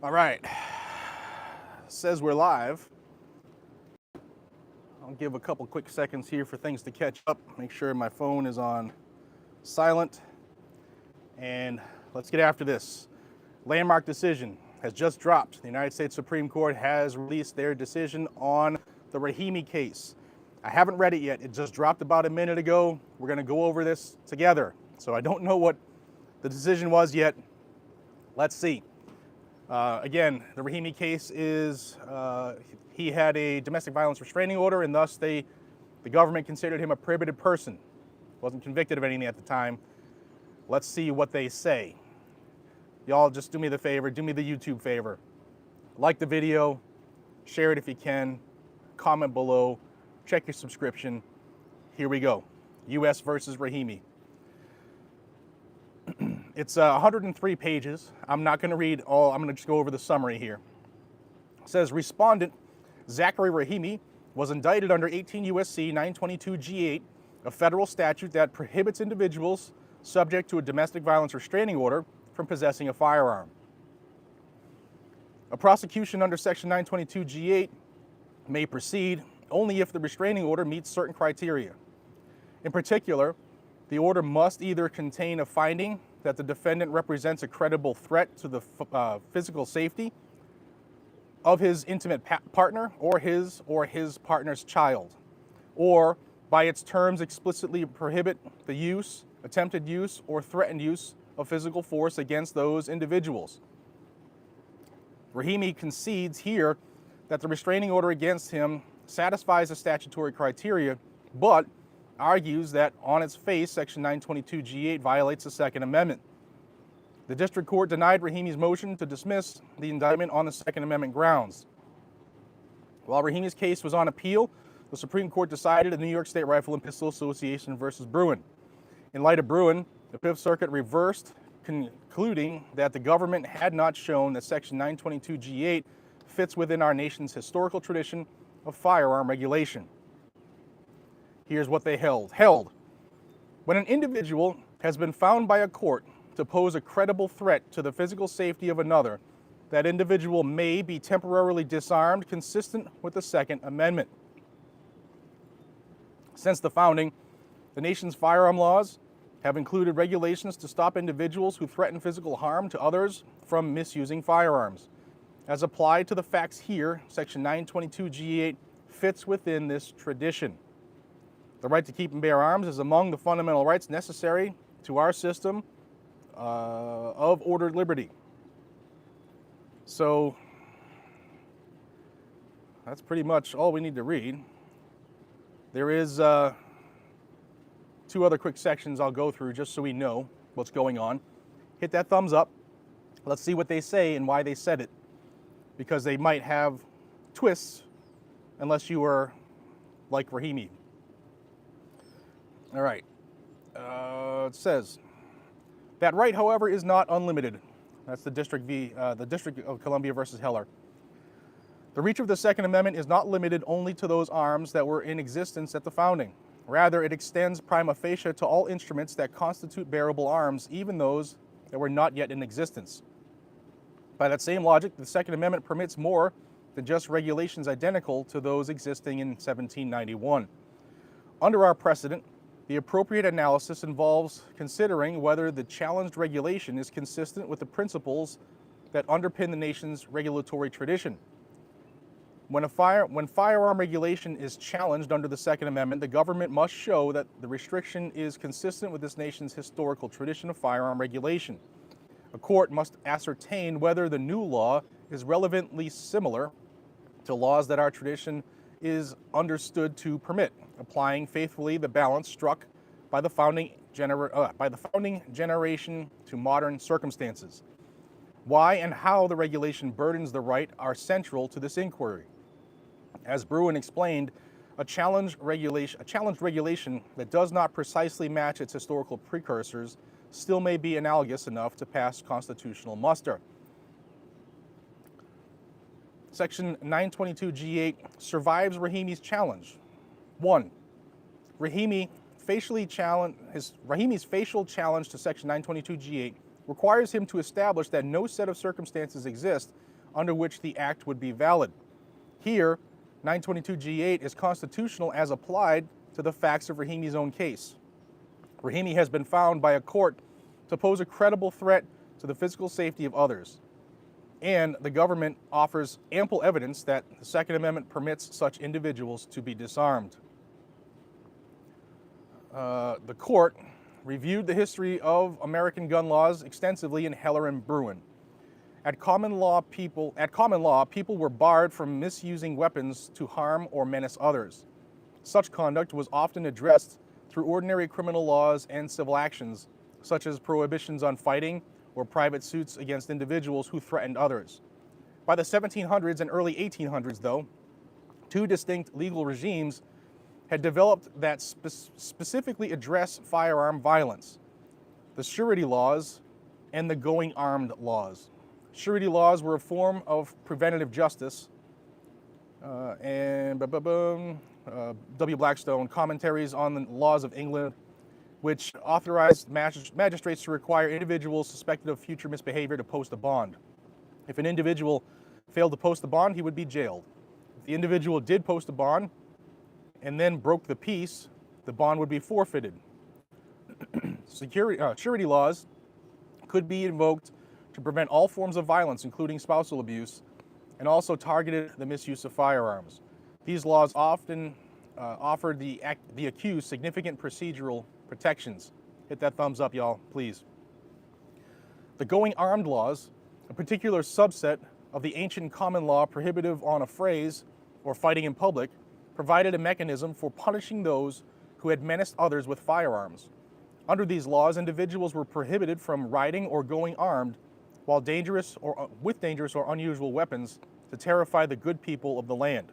All right, says we're live. I'll give a couple quick seconds here for things to catch up. Make sure my phone is on silent. And let's get after this. Landmark decision has just dropped. The United States Supreme Court has released their decision on the Rahimi case. I haven't read it yet. It just dropped about a minute ago. We're going to go over this together. So I don't know what the decision was yet. Let's see. Again, the Rahimi case is, he had a domestic violence restraining order, and thus the government considered him a prohibited person. Wasn't convicted of anything at the time. Let's see what they say. Y'all just do me the favor, do me the YouTube favor. Like the video, share it if you can, comment below, check your subscription. Here we go. U.S. versus Rahimi. It's 103 pages. I'm not going to read all, I'm going to just go over the summary here. It says, respondent Zachary Rahimi was indicted under 18 U.S.C. 922 G8, a federal statute that prohibits individuals subject to a domestic violence restraining order from possessing a firearm. A prosecution under Section 922 G8 may proceed only if the restraining order meets certain criteria. In particular, the order must either contain a finding that the defendant represents a credible threat to the physical safety of his intimate partner or his partner's child, or by its terms explicitly prohibit the use, attempted use, or threatened use of physical force against those individuals. Rahimi concedes here that the restraining order against him satisfies the statutory criteria, but argues that on its face, Section 922 G8 violates the Second Amendment. The district court denied Rahimi's motion to dismiss the indictment on the Second Amendment grounds. While Rahimi's case was on appeal, the Supreme Court decided in the New York State Rifle and Pistol Association versus Bruin. In light of Bruin, the Fifth Circuit reversed, concluding that the government had not shown that Section 922 G8 fits within our nation's historical tradition of firearm regulation. Here's what they held. When an individual has been found by a court to pose a credible threat to the physical safety of another, that individual may be temporarily disarmed consistent with the Second Amendment. Since the founding, the nation's firearm laws have included regulations to stop individuals who threaten physical harm to others from misusing firearms. As applied to the facts here, Section 922 G8 fits within this tradition. The right to keep and bear arms is among the fundamental rights necessary to our system of ordered liberty. So that's pretty much all we need to read. There is two other quick sections I'll go through just so we know what's going on. Hit that thumbs up. Let's see what they say and why they said it, because they might have twists unless you are like Rahimi. All right. It says, that right, however, is not unlimited. That's the District of Columbia versus Heller. The reach of the Second Amendment is not limited only to those arms that were in existence at the founding. Rather, it extends prima facie to all instruments that constitute bearable arms, even those that were not yet in existence. By that same logic, the Second Amendment permits more than just regulations identical to those existing in 1791. Under our precedent, the appropriate analysis involves considering whether the challenged regulation is consistent with the principles that underpin the nation's regulatory tradition. When firearm regulation is challenged under the Second Amendment, the government must show that the restriction is consistent with this nation's historical tradition of firearm regulation. A court must ascertain whether the new law is relevantly similar to laws that our tradition is understood to permit, applying faithfully the balance struck by the founding generation to modern circumstances. Why and how the regulation burdens the right are central to this inquiry. As Bruin explained, a challenged regulation that does not precisely match its historical precursors still may be analogous enough to pass constitutional muster. Section 922 G8 survives Rahimi's challenge. 1. Rahimi's facial challenge to Section 922 G8 requires him to establish that no set of circumstances exist under which the act would be valid. Here, 922G8 is constitutional as applied to the facts of Rahimi's own case. Rahimi has been found by a court to pose a credible threat to the physical safety of others, and the government offers ample evidence that the Second Amendment permits such individuals to be disarmed. The court reviewed the history of American gun laws extensively in Heller and Bruen. At common law, people were barred from misusing weapons to harm or menace others. Such conduct was often addressed through ordinary criminal laws and civil actions, such as prohibitions on fighting or private suits against individuals who threatened others. By the 1700s and early 1800s, though, two distinct legal regimes had developed that specifically address firearm violence: the surety laws and the going armed laws. Surety laws were a form of preventative justice, W. Blackstone, Commentaries on the Laws of England, which authorized magistrates to require individuals suspected of future misbehavior to post a bond. If an individual failed to post the bond, he would be jailed. If the individual did post a bond and then broke the peace, the bond would be forfeited. Surety laws could be invoked to prevent all forms of violence, including spousal abuse, and also targeted the misuse of firearms. These laws often offered the accused significant procedural protections. Hit that thumbs up, y'all, please. The going armed laws, a particular subset of the ancient common law prohibitive on affrays or fighting in public, provided a mechanism for punishing those who had menaced others with firearms. Under these laws, individuals were prohibited from riding or going armed while with dangerous or unusual weapons to terrify the good people of the land.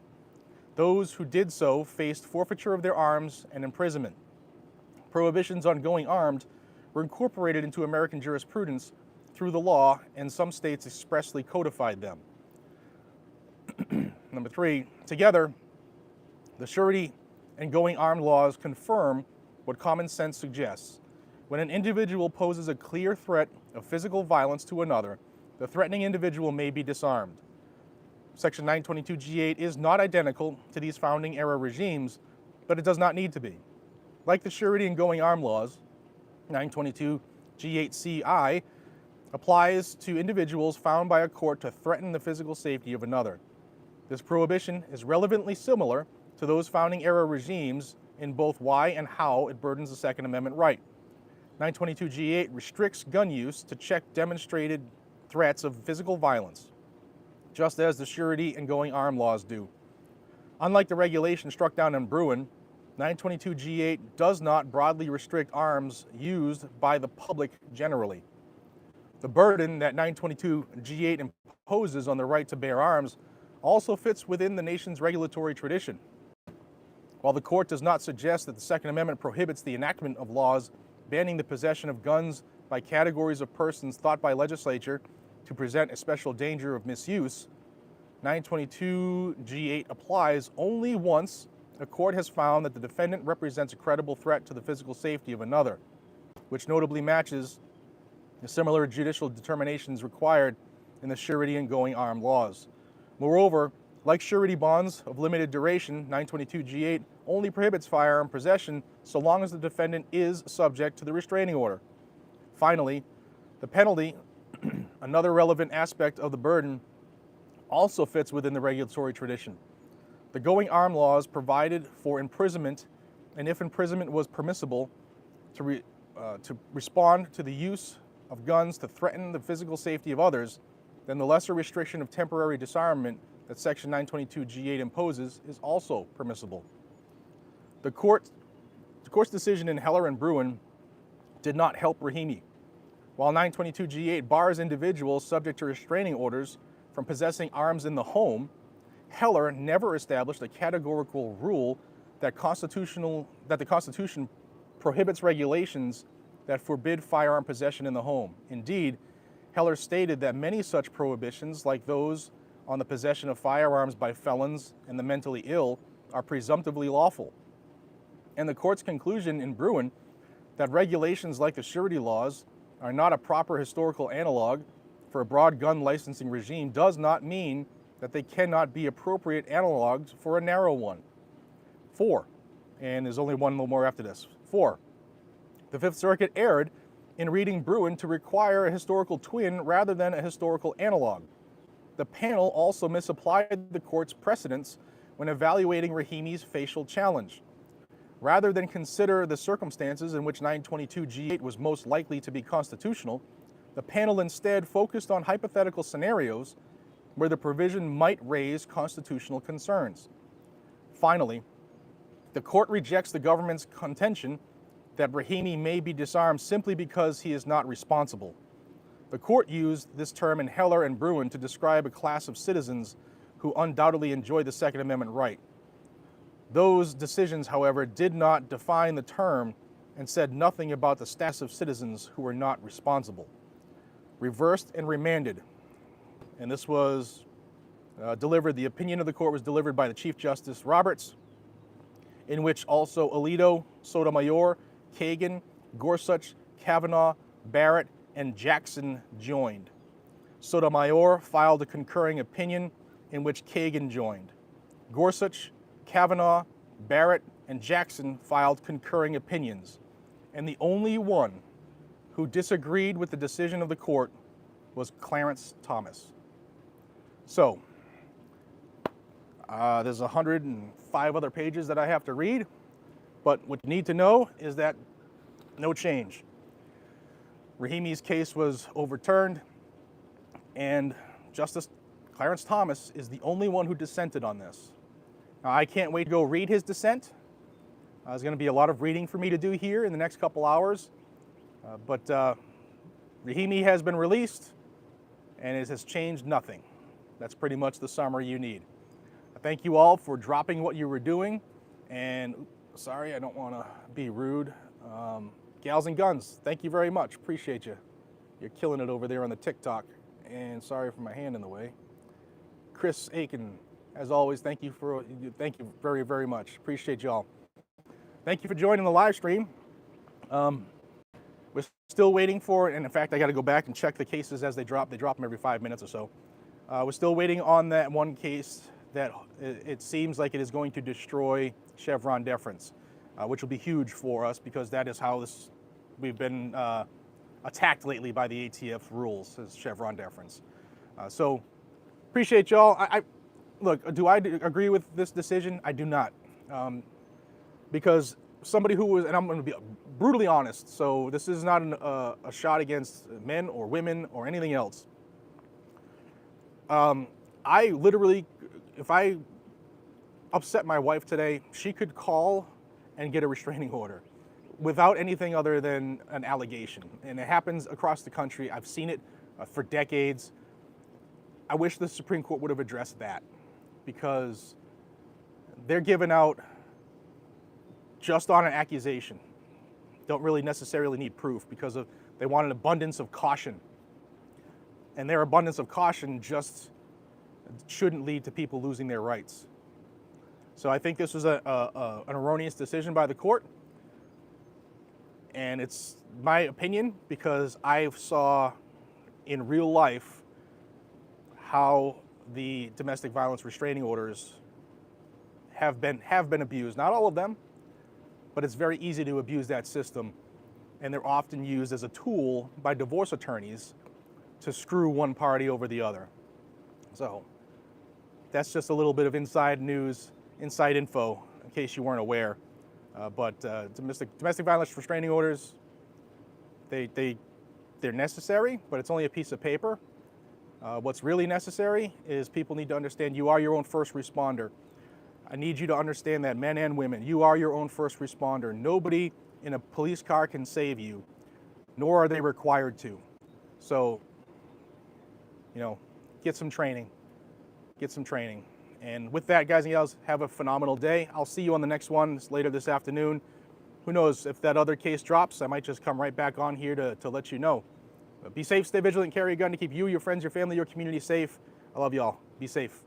Those who did so faced forfeiture of their arms and imprisonment. Prohibitions on going armed were incorporated into American jurisprudence through the law, and some states expressly codified them. Number 3, together, the surety and going armed laws confirm what common sense suggests. When an individual poses a clear threat of physical violence to another, the threatening individual may be disarmed. Section 922G8 is not identical to these founding era regimes, but it does not need to be. Like the surety and going armed laws, 922G8CI applies to individuals found by a court to threaten the physical safety of another. This prohibition is relevantly similar to those founding era regimes in both why and how it burdens the Second Amendment right. 922G8 restricts gun use to check demonstrated threats of physical violence, just as the surety and going armed laws do. Unlike the regulation struck down in Bruen, 922G8 does not broadly restrict arms used by the public generally. The burden that 922G8 imposes on the right to bear arms also fits within the nation's regulatory tradition. While the court does not suggest that the Second Amendment prohibits the enactment of laws banning the possession of guns by categories of persons thought by legislature to present a special danger of misuse, 922G8 applies only once a court has found that the defendant represents a credible threat to the physical safety of another, which notably matches the similar judicial determinations required in the surety and going armed laws. Moreover, like surety bonds of limited duration, 922G8 only prohibits firearm possession so long as the defendant is subject to the restraining order. Finally, the penalty, another relevant aspect of the burden, also fits within the regulatory tradition. The going armed laws provided for imprisonment, and if imprisonment was permissible, to respond to the use of guns to threaten the physical safety of others, then the lesser restriction of temporary disarmament that Section 922G8 imposes is also permissible. The court's decision in Heller and Bruen did not help Rahimi. While 922G8 bars individuals subject to restraining orders from possessing arms in the home, Heller never established a categorical rule that the Constitution prohibits regulations that forbid firearm possession in the home. Indeed, Heller stated that many such prohibitions, like those on the possession of firearms by felons and the mentally ill, are presumptively lawful. And the court's conclusion in Bruen that regulations like the surety laws are not a proper historical analog for a broad gun licensing regime does not mean that they cannot be appropriate analogs for a narrow one. 4, and there's only one more after this. 4, the Fifth Circuit erred in reading Bruin to require a historical twin rather than a historical analog. The panel also misapplied the court's precedents when evaluating Rahimi's facial challenge. Rather than consider the circumstances in which 922G8 was most likely to be constitutional, the panel instead focused on hypothetical scenarios where the provision might raise constitutional concerns. Finally, the court rejects the government's contention that Rahimi may be disarmed simply because he is not responsible. The court used this term in Heller and Bruin to describe a class of citizens who undoubtedly enjoy the Second Amendment right. Those decisions, however, did not define the term and said nothing about the status of citizens who were not responsible. Reversed and remanded. And this was delivered, the opinion of the court was delivered by the Chief Justice Roberts, in which also Alito, Sotomayor, Kagan, Gorsuch, Kavanaugh, Barrett, and Jackson joined. Sotomayor filed a concurring opinion in which Kagan joined. Gorsuch, Kavanaugh, Barrett, and Jackson filed concurring opinions. And the only one who disagreed with the decision of the court was Clarence Thomas. So, there's 105 other pages that I have to read, but what you need to know is that no change. Rahimi's case was overturned, and Justice Clarence Thomas is the only one who dissented on this. Now, I can't wait to go read his dissent. There's going to be a lot of reading for me to do here in the next couple hours, but Rahimi has been released, and it has changed nothing. That's pretty much the summary you need. Thank you all for dropping what you were doing, and sorry, I don't want to be rude. Gals and Guns, thank you very much. Appreciate you. You're killing it over there on the TikTok, and sorry for my hand in the way. Chris Aiken, as always, thank you very, very much. Appreciate y'all. Thank you for joining the live stream. We're still waiting for, and in fact, I got to go back and check the cases as they drop. They drop them every 5 minutes or so. We're still waiting on that one case that it seems like it is going to destroy Chevron deference, which will be huge for us because that is how we've been attacked lately by the ATF rules, as Chevron deference. So appreciate y'all. Look, do I agree with this decision? I do not. Because somebody who was, and I'm going to be brutally honest, so this is not a shot against men or women or anything else. I literally, if I upset my wife today, she could call and get a restraining order without anything other than an allegation. And it happens across the country. I've seen it for decades. I wish the Supreme Court would have addressed that because they're giving out just on an accusation. Don't really necessarily need proof because they want an abundance of caution. And their abundance of caution just shouldn't lead to people losing their rights. So I think this was an erroneous decision by the court. And it's my opinion because I saw in real life how the domestic violence restraining orders have been abused. Not all of them, but it's very easy to abuse that system. And they're often used as a tool by divorce attorneys to screw one party over the other. So that's just a little bit of inside news, inside info, in case you weren't aware. But domestic violence restraining orders, they're necessary, but it's only a piece of paper. What's really necessary is people need to understand you are your own first responder. I need you to understand that, men and women, you are your own first responder. Nobody in a police car can save you, nor are they required to. So, get some training. Get some training. And with that, guys and gals, have a phenomenal day. I'll see you on the next one later this afternoon. Who knows, if that other case drops, I might just come right back on here to let you know. But be safe, stay vigilant, carry a gun to keep you, your friends, your family, your community safe. I love y'all. Be safe.